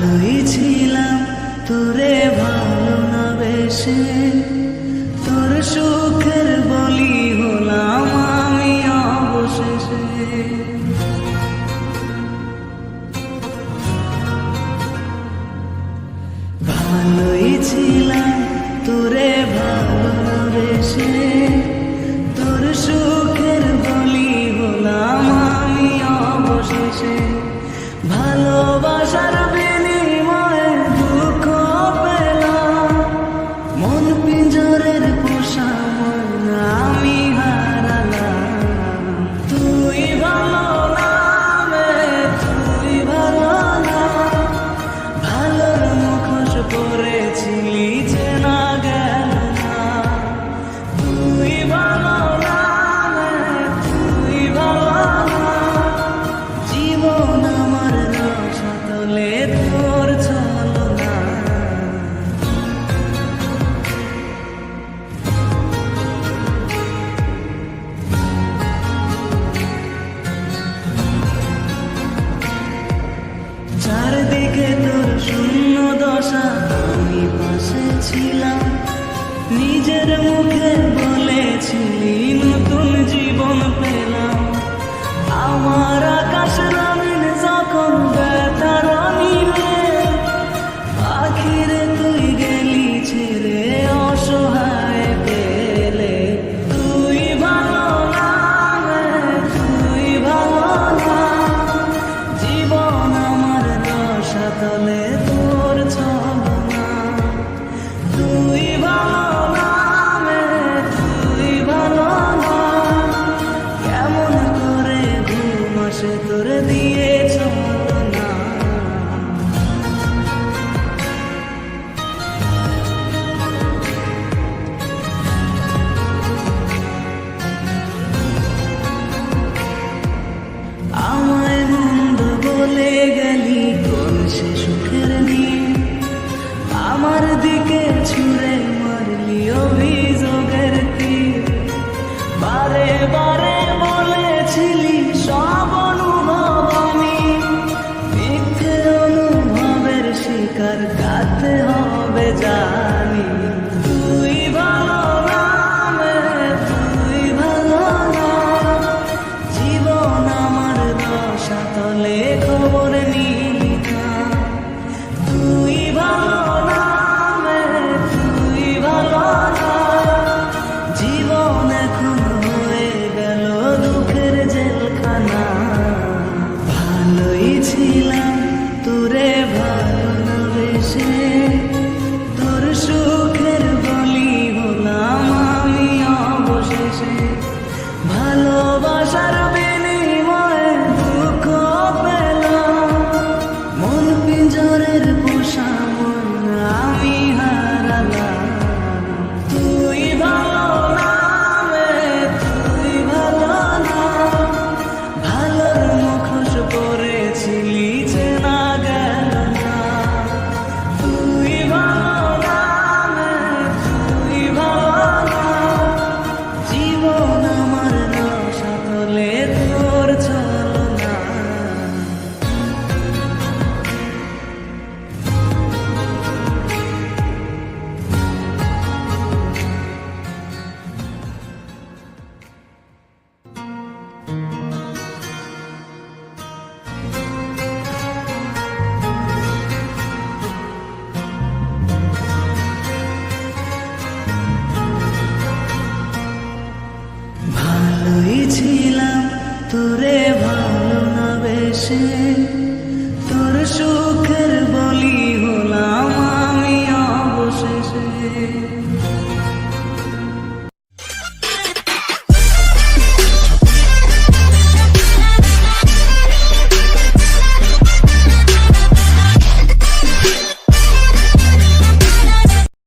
ভালোই ছিলাম তোরে ভালো না বেশে, তোর সুখের বলি হলাম আমি অবশেষে। ভালোই ছিলাম তোরে ভালো না বেশে, তোর সুখের বলি হলাম আমি অবশেষে। ভালোবাসার বিনিময়ে দুঃখ পেলাম, মন পিঞ্জরের পোষা মন আমি হারালাম। তুই ভালো না রে, তুই ভালো না, ভালোর মুখোশ পরেছিলি চেনা গেল না। তুই ভালো না রে, তুই ভালো না, জীবন আমার রসাতলে তোর ছলনা। চারদিকে তোর শূন্য দশা, আমি পাশে ছিলাম, নিজের মুখে বলেছিলি নতুন জীবন পেলাম। আমার আকাশ রঙিন যখন ব্যথার নীলে, আখিরে তুই গেলি ছেড়ে অসহায় পেলে। তুই ভালো না রে, তুই ভালো না, জীবন আমার রসাতলে তোর ছলনা। তুই ভালো না রে, তুই ভালো না, কেমন করে ঘুম আসে তোর দিয়ে ছলনা। আমায় মন্দ বলে গেলি কোন সে সুখের নিয়ে, আমার দিকে ছুঁড়ে মারলি অভিযোগের তীর। বারে বারে বলেছিলি সব অনুভব আমি, মিথ্যে অনুভবের শিকার কাটতে হবে জানি। তুই ভালো না রে, তুই ভালো না, জীবন আমার রসাতলে খবর নিলি না। তুই ভালো না রে, তুই ভালো না, জীবন এখন হয়ে গেল দুঃখের জেলখানা। ভালোই ছিলাম তোরে ভালো না বেশে, তোর সুখের বলি হলাম আমি অবশেষে। ভালোবাসার বিনিময়ে দুঃখ পেলাম, মন পিঞ্জরের পোষা মন আমি হারালাম। তুই ভালো না রে, তুই ভালো না, ভালোর মুখোশ পরেছিলি চেনা গেল না। তুই ভালো না রে, তুই ভালো না, জীবন আমার রসাতলে তোর ছলনা। ভালোই ছিলাম তোরে ভালো না বেশে,